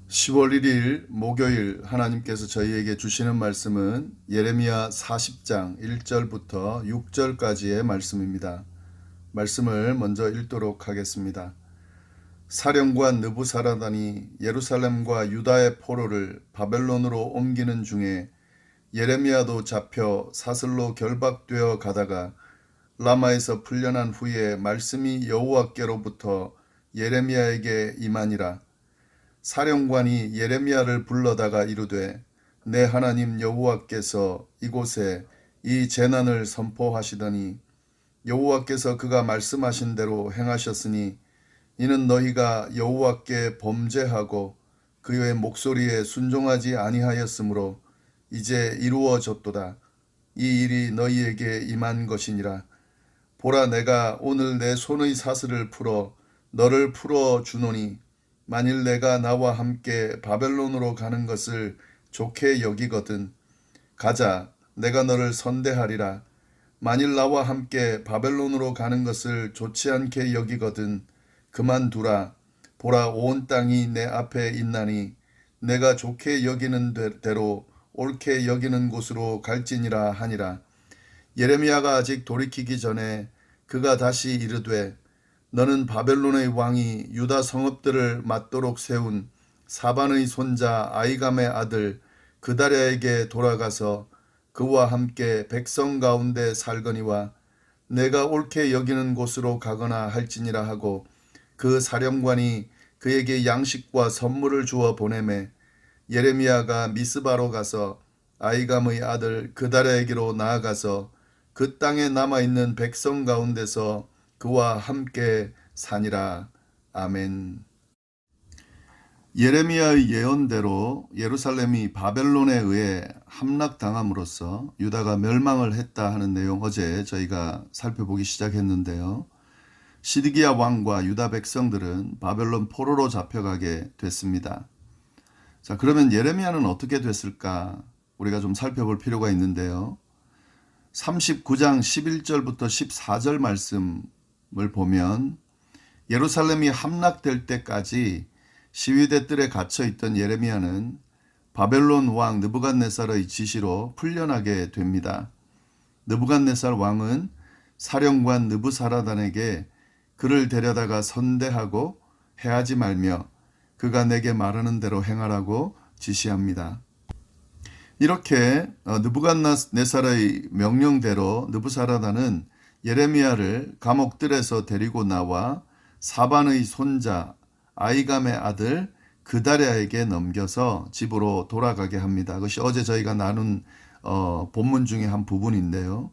10월 1일 목요일 하나님께서 저희에게 주시는 말씀은 예레미야 40장 1절부터 6절까지의 말씀입니다. 말씀을 먼저 읽도록 하겠습니다. 사령관 느부사라단이 예루살렘과 유다의 포로를 바벨론으로 옮기는 중에 예레미야도 잡혀 사슬로 결박되어 가다가 라마에서 풀려난 후에 말씀이 여호와께로부터 예레미야에게 임하니라. 사령관이 예레미야를 불러다가 이르되 내 하나님 여호와께서 이곳에 이 재난을 선포하시더니 여호와께서 그가 말씀하신 대로 행하셨으니 이는 너희가 여호와께 범죄하고 그의 목소리에 순종하지 아니하였으므로 이제 이루어졌도다. 이 일이 너희에게 임한 것이니라. 보라, 내가 오늘 내 손의 사슬을 풀어 너를 풀어 주노니 만일 내가 나와 함께 바벨론으로 가는 것을 좋게 여기거든 가자, 내가 너를 선대하리라. 만일 나와 함께 바벨론으로 가는 것을 좋지 않게 여기거든 그만두라. 보라, 온 땅이 내 앞에 있나니 내가 좋게 여기는 대로 옳게 여기는 곳으로 갈지니라 하니라. 예레미야가 아직 돌이키기 전에 그가 다시 이르되 너는 바벨론의 왕이 유다 성읍들을 맞도록 세운 사반의 손자 아이감의 아들 그다랴에게 돌아가서 그와 함께 백성 가운데 살거니와 내가 옳게 여기는 곳으로 가거나 할지니라 하고 그 사령관이 그에게 양식과 선물을 주어 보내매 예레미야가 미스바로 가서 아이감의 아들 그다랴에게로 나아가서 그 땅에 남아있는 백성 가운데서 그와 함께 사니라. 아멘. 예레미야의 예언대로 예루살렘이 바벨론에 의해 함락당함으로써 유다가 멸망을 했다 하는 내용 어제 저희가 살펴보기 시작했는데요. 시드기야 왕과 유다 백성들은 바벨론 포로로 잡혀가게 됐습니다. 자, 그러면 예레미야는 어떻게 됐을까? 우리가 좀 살펴볼 필요가 있는데요. 39장 11절부터 14절 말씀을 보면 예루살렘이 함락될 때까지 시위대 뜰에 갇혀 있던 예레미야는 바벨론 왕 느부갓네살의 지시로 풀려나게 됩니다. 느부갓네살 왕은 사령관 느부사라단에게 그를 데려다가 선대하고 해하지 말며 그가 내게 말하는 대로 행하라고 지시합니다. 이렇게 느부갓네살의 명령대로 느부사라단은 예레미야를 감옥들에서 데리고 나와 사반의 손자 아이감의 아들 그다랴에게 넘겨서 집으로 돌아가게 합니다. 그것이 어제 저희가 나눈 본문 중에 한 부분인데요.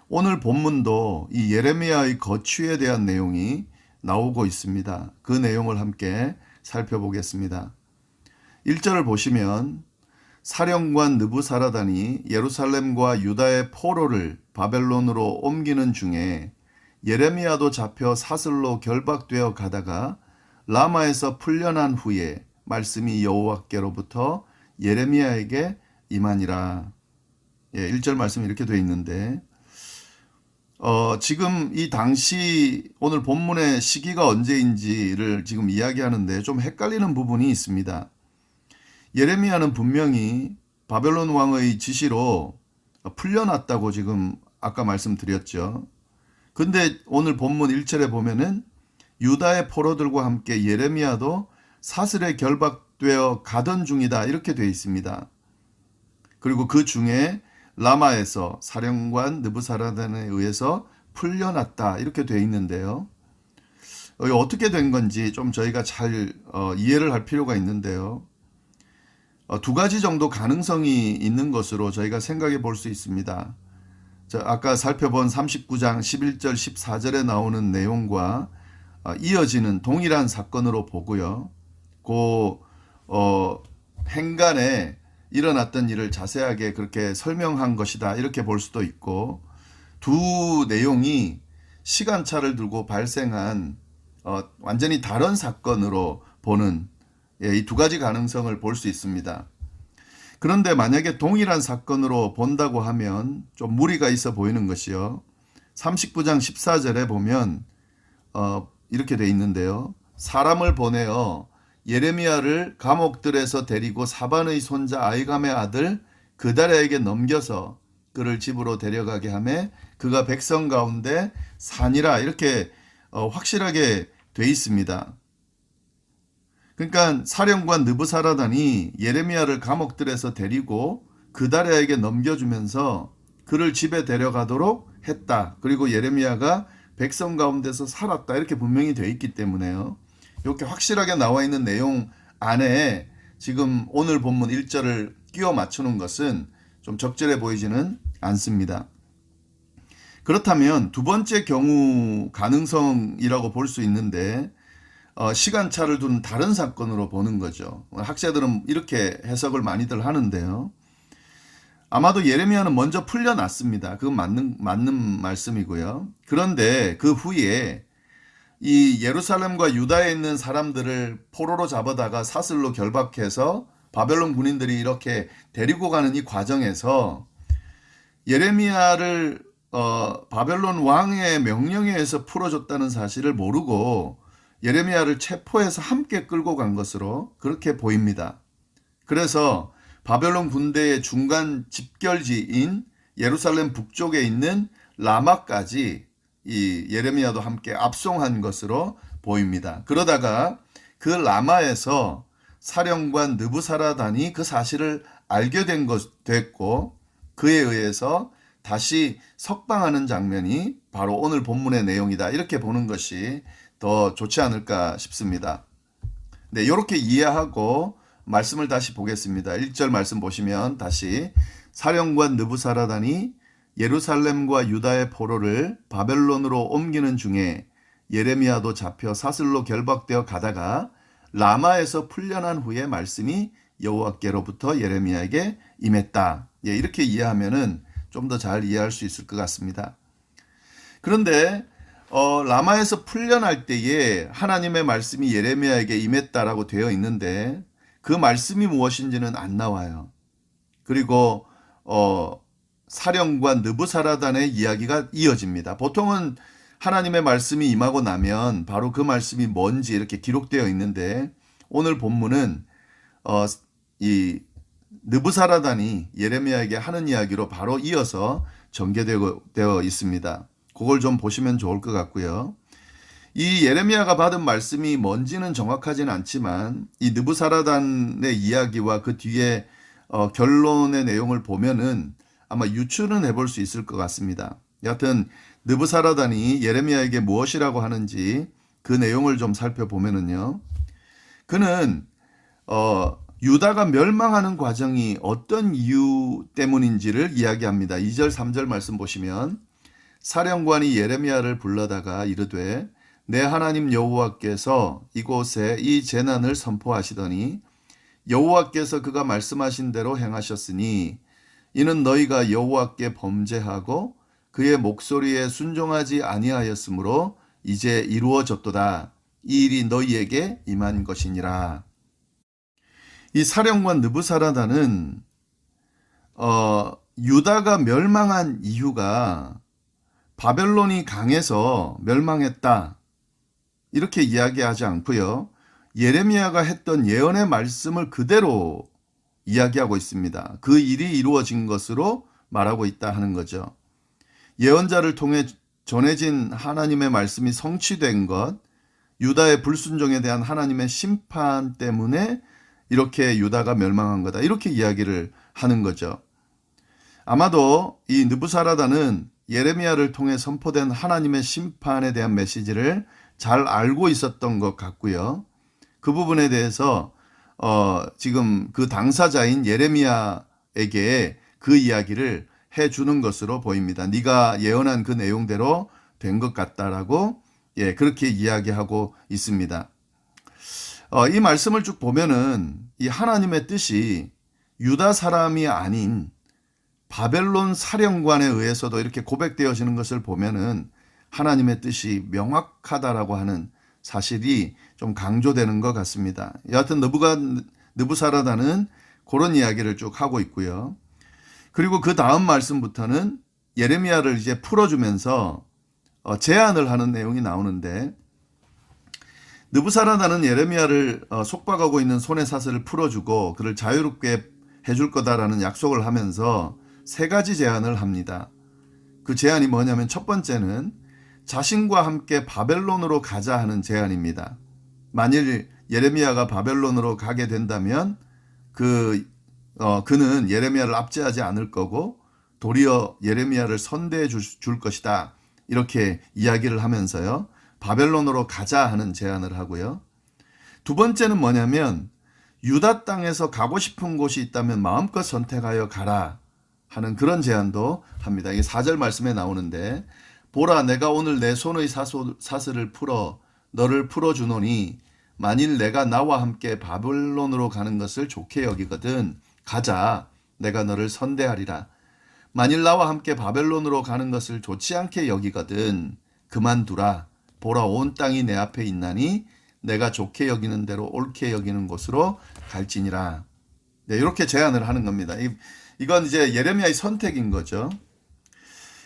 오늘 본문도 이 예레미야의 거취에 대한 내용이 나오고 있습니다. 그 내용을 함께 살펴보겠습니다. 1절을 보시면 사령관 느부사라단이 예루살렘과 유다의 포로를 바벨론으로 옮기는 중에 예레미야도 잡혀 사슬로 결박되어 가다가 라마에서 풀려난 후에 말씀이 여호와께로부터 예레미야에게 임하니라. 1절 말씀이 이렇게 되어 있는데 지금 이 당시 오늘 본문의 시기가 언제인지를 지금 이야기하는데 좀 헷갈리는 부분이 있습니다. 예레미야는 분명히 바벨론 왕의 지시로 풀려났다고 지금 아까 말씀드렸죠. 근데 오늘 본문 1절에 보면은 유다의 포로들과 함께 예레미야도 사슬에 결박되어 가던 중이다 이렇게 되어 있습니다. 그리고 그 중에 라마에서 사령관 느부사라단에 의해서 풀려났다 이렇게 되어 있는데요. 어떻게 된 건지 좀 저희가 잘 이해를 할 필요가 있는데요. 두 가지 정도 가능성이 있는 것으로 저희가 생각해 볼 수 있습니다. 아까 살펴본 39장 11절 14절에 나오는 내용과 이어지는 동일한 사건으로 보고요. 행간에 일어났던 일을 자세하게 그렇게 설명한 것이다 이렇게 볼 수도 있고, 두 내용이 시간차를 두고 발생한 완전히 다른 사건으로 보는 이 두 가지 가능성을 볼 수 있습니다. 그런데 만약에 동일한 사건으로 본다고 하면 좀 무리가 있어 보이는 것이요. 39장 14절에 보면 이렇게 돼 있는데요. 사람을 보내어 예레미야를 감옥들에서 데리고 사반의 손자 아이감의 아들 그다랴에게 넘겨서 그를 집으로 데려가게 하며 그가 백성 가운데 산이라 이렇게 확실하게 돼 있습니다. 그러니까 사령관 느부사라단이 예레미야를 감옥들에서 데리고 그다랴에게 넘겨주면서 그를 집에 데려가도록 했다. 그리고 예레미야가 백성 가운데서 살았다. 이렇게 분명히 되어 있기 때문에요. 이렇게 확실하게 나와 있는 내용 안에 지금 오늘 본문 1절을 끼워 맞추는 것은 좀 적절해 보이지는 않습니다. 그렇다면 두 번째 경우 가능성이라고 볼 수 있는데 시간차를 둔 다른 사건으로 보는 거죠. 학자들은 이렇게 해석을 많이들 하는데요. 아마도 예레미야는 먼저 풀려났습니다. 그건 맞는 말씀이고요. 그런데 그 후에 이 예루살렘과 유다에 있는 사람들을 포로로 잡아다가 사슬로 결박해서 바벨론 군인들이 이렇게 데리고 가는 이 과정에서 예레미야를 바벨론 왕의 명령에 의해서 풀어줬다는 사실을 모르고 예레미야를 체포해서 함께 끌고 간 것으로 그렇게 보입니다. 그래서 바벨론 군대의 중간 집결지인 예루살렘 북쪽에 있는 라마까지 이 예레미야도 함께 압송한 것으로 보입니다. 그러다가 그 라마에서 사령관 느부사라단이 그 사실을 알게 됐고 그에 의해서 다시 석방하는 장면이 바로 오늘 본문의 내용이다. 이렇게 보는 것이 더 좋지 않을까 싶습니다. 네, 이렇게 이해하고 말씀을 다시 보겠습니다. 1절 말씀 보시면 다시 사령관 느부사라단이 예루살렘과 유다의 포로를 바벨론으로 옮기는 중에 예레미야도 잡혀 사슬로 결박되어 가다가 라마에서 풀려난 후에 말씀이 여호와께로부터 예레미야에게 임했다. 예, 이렇게 이해하면은 좀 더 잘 이해할 수 있을 것 같습니다. 그런데 라마에서 풀려날 때에 하나님의 말씀이 예레미야에게 임했다라고 되어 있는데 그 말씀이 무엇인지는 안 나와요. 그리고 사령관 느부사라단의 이야기가 이어집니다. 보통은 하나님의 말씀이 임하고 나면 바로 그 말씀이 뭔지 이렇게 기록되어 있는데 오늘 본문은 이 느부사라단이 예레미야에게 하는 이야기로 바로 이어서 전개되어 있습니다. 그걸 좀 보시면 좋을 것 같고요. 이 예레미야가 받은 말씀이 뭔지는 정확하지는 않지만 이 느부사라단의 이야기와 그 뒤에 결론의 내용을 보면은 아마 유추는 해볼 수 있을 것 같습니다. 여하튼 느부사라단이 예레미야에게 무엇이라고 하는지 그 내용을 좀 살펴보면은요. 그는 유다가 멸망하는 과정이 어떤 이유 때문인지를 이야기합니다. 2절 3절 말씀 보시면 사령관이 예레미야를 불러다가 이르되 내 하나님 여호와께서 이곳에 이 재난을 선포하시더니 여호와께서 그가 말씀하신 대로 행하셨으니 이는 너희가 여호와께 범죄하고 그의 목소리에 순종하지 아니하였으므로 이제 이루어졌도다. 이 일이 너희에게 임한 것이니라. 이 사령관 느부사라단은 유다가 멸망한 이유가 바벨론이 강해서 멸망했다. 이렇게 이야기하지 않고요. 예레미야가 했던 예언의 말씀을 그대로 이야기하고 있습니다. 그 일이 이루어진 것으로 말하고 있다 하는 거죠. 예언자를 통해 전해진 하나님의 말씀이 성취된 것, 유다의 불순종에 대한 하나님의 심판 때문에 이렇게 유다가 멸망한 거다. 이렇게 이야기를 하는 거죠. 아마도 이 느부사라단은 예레미야를 통해 선포된 하나님의 심판에 대한 메시지를 잘 알고 있었던 것 같고요. 그 부분에 대해서 지금 그 당사자인 예레미야에게 그 이야기를 해주는 것으로 보입니다. 네가 예언한 그 내용대로 된 것 같다라고 그렇게 이야기하고 있습니다. 이 말씀을 쭉 보면은 이 하나님의 뜻이 유다 사람이 아닌 바벨론 사령관에 의해서도 이렇게 고백되어지는 것을 보면은 하나님의 뜻이 명확하다라고 하는 사실이 좀 강조되는 것 같습니다. 여하튼 느부사라단은 그런 이야기를 쭉 하고 있고요. 그리고 그 다음 말씀부터는 예레미야를 이제 풀어주면서 제안을 하는 내용이 나오는데 느부사라다는 예레미야를 속박하고 있는 손의 사슬을 풀어주고 그를 자유롭게 해줄 거다라는 약속을 하면서 세 가지 제안을 합니다. 그 제안이 뭐냐면 첫 번째는 자신과 함께 바벨론으로 가자 하는 제안입니다. 만일 예레미야가 바벨론으로 가게 된다면 그는 예레미야를 압제하지 않을 거고 도리어 예레미야를 선대해 줄 것이다. 이렇게 이야기를 하면서요. 바벨론으로 가자 하는 제안을 하고요. 두 번째는 뭐냐면 유다 땅에서 가고 싶은 곳이 있다면 마음껏 선택하여 가라 하는 그런 제안도 합니다. 이게 4절 말씀에 나오는데 보라 내가 오늘 내 손의 사슬을 풀어 너를 풀어주노니 만일 내가 나와 함께 바벨론으로 가는 것을 좋게 여기거든 가자 내가 너를 선대하리라. 만일 나와 함께 바벨론으로 가는 것을 좋지 않게 여기거든 그만두라. 보라 온 땅이 내 앞에 있나니 내가 좋게 여기는 대로 옳게 여기는 곳으로 갈지니라. 네, 이렇게 제안을 하는 겁니다. 이건 이제 예레미야의 선택인 거죠.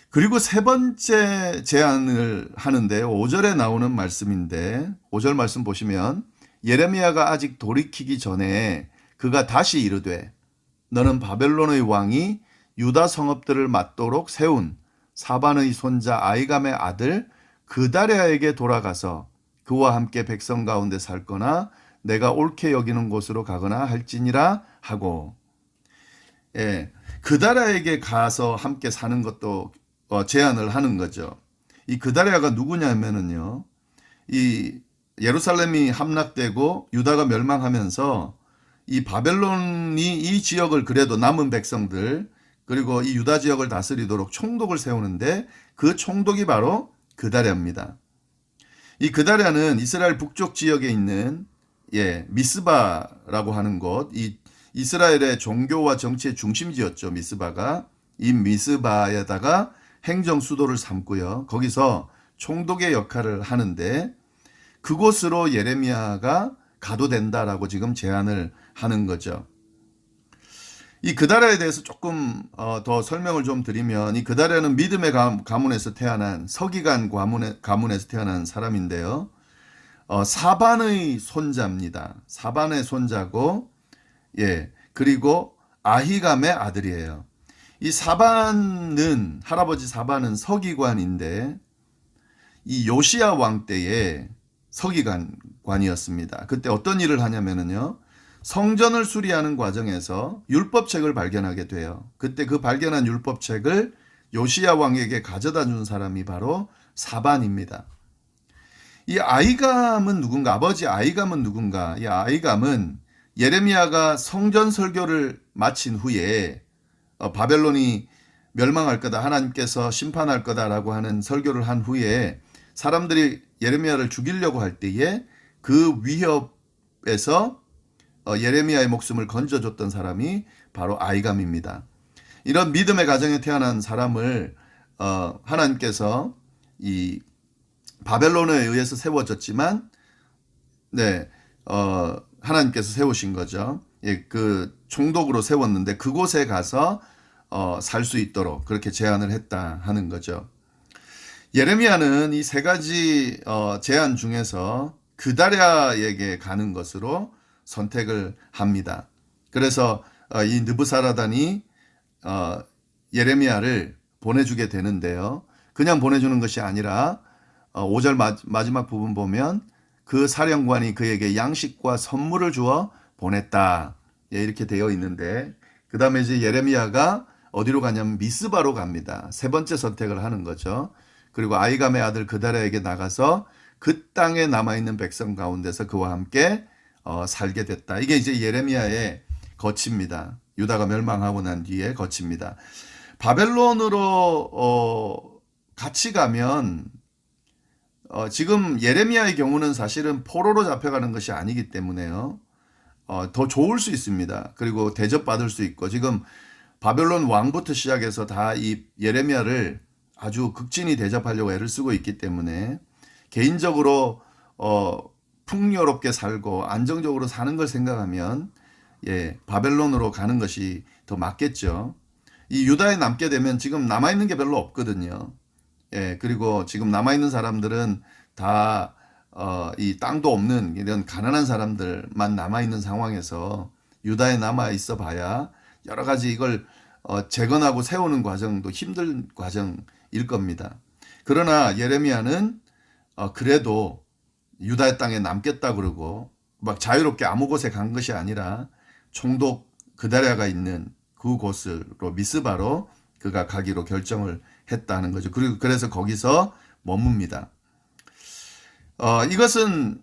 그리고 세 번째 제안을 하는데요. 5절에 나오는 말씀인데 5절 말씀 보시면 예레미야가 아직 돌이키기 전에 그가 다시 이르되 너는 바벨론의 왕이 유다 성읍들을 맞도록 세운 사반의 손자 아이감의 아들 그다랴에게 돌아가서 그와 함께 백성 가운데 살거나 내가 옳게 여기는 곳으로 가거나 할지니라 하고 그다랴에게 가서 함께 사는 것도 제안을 하는 거죠. 이 그다랴가 누구냐면은요. 이 예루살렘이 함락되고 유다가 멸망하면서 이 바벨론이 이 지역을 그래도 남은 백성들 그리고 이 유다 지역을 다스리도록 총독을 세우는데 그 총독이 바로 그다랴입니다. 이 그다랴는 이스라엘 북쪽 지역에 있는 미스바라고 하는 곳, 이 이스라엘의 종교와 정치의 중심지였죠. 미스바가 이 미스바에다가 행정 수도를 삼고요. 거기서 총독의 역할을 하는데 그곳으로 예레미야가 가도 된다라고 지금 제안을 하는 거죠. 이 그다랴에 대해서 조금 더 설명을 좀 드리면 이 그다랴는 믿음의 가문에서 태어난 서기관 가문에서 태어난 사람인데요. 사반의 손자입니다. 사반의 손자고 그리고 아히감의 아들이에요. 이 할아버지 사반은 서기관인데 이 요시야 왕 때에 서기관이었습니다. 그때 어떤 일을 하냐면요. 성전을 수리하는 과정에서 율법책을 발견하게 돼요. 그때 그 발견한 율법책을 요시야 왕에게 가져다 준 사람이 바로 사반입니다. 이 아히감은 누군가? 아버지 아히감은 누군가? 이 아히감은 예레미야가 성전 설교를 마친 후에 바벨론이 멸망할 거다. 하나님께서 심판할 거다라고 하는 설교를 한 후에 사람들이 예레미야를 죽이려고 할 때에 그 위협에서 예레미야의 목숨을 건져줬던 사람이 바로 아히감입니다. 이런 믿음의 가정에 태어난 사람을 하나님께서 이 바벨론에 의해서 세워졌지만 하나님께서 세우신 거죠. 그 총독으로 세웠는데 그곳에 가서 살 수 있도록 그렇게 제안을 했다 하는 거죠. 예레미야는 이 세 가지 제안 중에서 그다랴에게 가는 것으로 선택을 합니다. 그래서 이 느부사라단이 예레미야를 보내주게 되는데요. 그냥 보내주는 것이 아니라 5절 마지막 부분 보면 그 사령관이 그에게 양식과 선물을 주어 보냈다. 이렇게 되어 있는데 그 다음에 이제 예레미야가 어디로 가냐면 미스바로 갑니다. 세 번째 선택을 하는 거죠. 그리고 아히감의 아들 그다랴에게 나가서 그 땅에 남아있는 백성 가운데서 그와 함께 살게 됐다. 이게 이제 예레미야의 거치입니다. 유다가 멸망하고 난 뒤에 거치입니다. 바벨론으로 같이 가면 지금 예레미야의 경우는 사실은 포로로 잡혀가는 것이 아니기 때문에요. 더 좋을 수 있습니다. 그리고 대접받을 수 있고 지금 바벨론 왕부터 시작해서 다 이 예레미야를 아주 극진히 대접하려고 애를 쓰고 있기 때문에 개인적으로 풍요롭게 살고 안정적으로 사는 걸 생각하면 바벨론으로 가는 것이 더 맞겠죠. 이 유다에 남게 되면 지금 남아있는 게 별로 없거든요. 그리고 지금 남아있는 사람들은 다 이 땅도 없는 이런 가난한 사람들만 남아있는 상황에서 유다에 남아있어 봐야 여러 가지 이걸 재건하고 세우는 과정도 힘든 과정일 겁니다. 그러나 예레미야는 그래도 유다의 땅에 남겠다 그러고 막 자유롭게 아무 곳에 간 것이 아니라 총독 그다랴가 있는 그곳으로 미스바로 그가 가기로 결정을 했다는 거죠. 그리고 그래서 거기서 머뭅니다. 이것은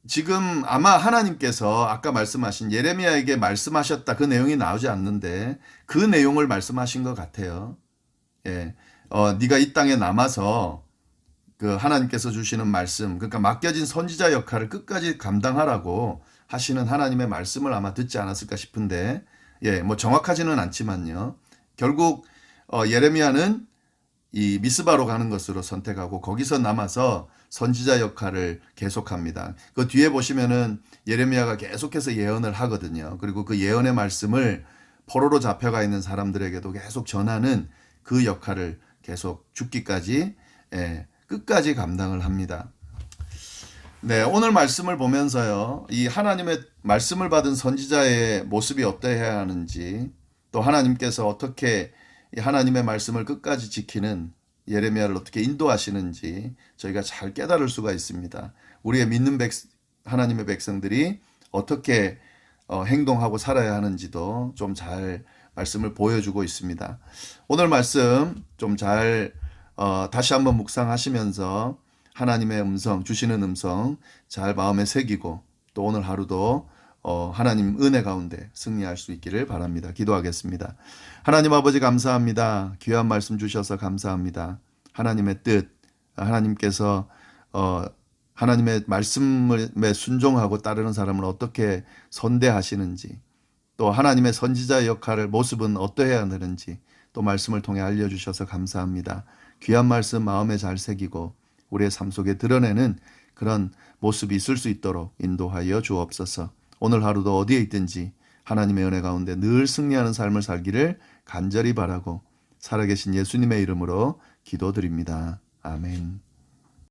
지금 아마 하나님께서 아까 말씀하신 예레미야에게 말씀하셨다 그 내용이 나오지 않는데 그 내용을 말씀하신 것 같아요. 예, 네가 이 땅에 남아서 그 하나님께서 주시는 말씀, 그러니까 맡겨진 선지자 역할을 끝까지 감당하라고 하시는 하나님의 말씀을 아마 듣지 않았을까 싶은데, 예, 뭐 정확하지는 않지만요. 결국 예레미야는 이 미스바로 가는 것으로 선택하고 거기서 남아서 선지자 역할을 계속합니다. 그 뒤에 보시면은 예레미야가 계속해서 예언을 하거든요. 그리고 그 예언의 말씀을 포로로 잡혀가 있는 사람들에게도 계속 전하는 그 역할을 계속 죽기까지 끝까지 감당을 합니다. 네, 오늘 말씀을 보면서요. 이 하나님의 말씀을 받은 선지자의 모습이 어떠해야 하는지 또 하나님께서 어떻게 이 하나님의 말씀을 끝까지 지키는 예레미야를 어떻게 인도하시는지 저희가 잘 깨달을 수가 있습니다. 우리의 믿는 하나님의 백성들이 어떻게 행동하고 살아야 하는지도 좀 잘 말씀을 보여주고 있습니다. 오늘 말씀 좀 잘 다시 한번 묵상하시면서 하나님의 음성, 주시는 음성 잘 마음에 새기고 또 오늘 하루도 하나님 은혜 가운데 승리할 수 있기를 바랍니다. 기도하겠습니다. 하나님 아버지 감사합니다. 귀한 말씀 주셔서 감사합니다. 하나님의 뜻, 하나님께서 하나님의 말씀에 순종하고 따르는 사람을 어떻게 선대하시는지 또 하나님의 선지자의 역할을 모습은 어떠해야 되는지 또 말씀을 통해 알려주셔서 감사합니다. 귀한 말씀 마음에 잘 새기고 우리의 삶 속에 드러내는 그런 모습이 있을 수 있도록 인도하여 주옵소서. 오늘 하루도 어디에 있든지 하나님의 은혜 가운데 늘 승리하는 삶을 살기를 간절히 바라고 살아계신 예수님의 이름으로 기도드립니다. 아멘.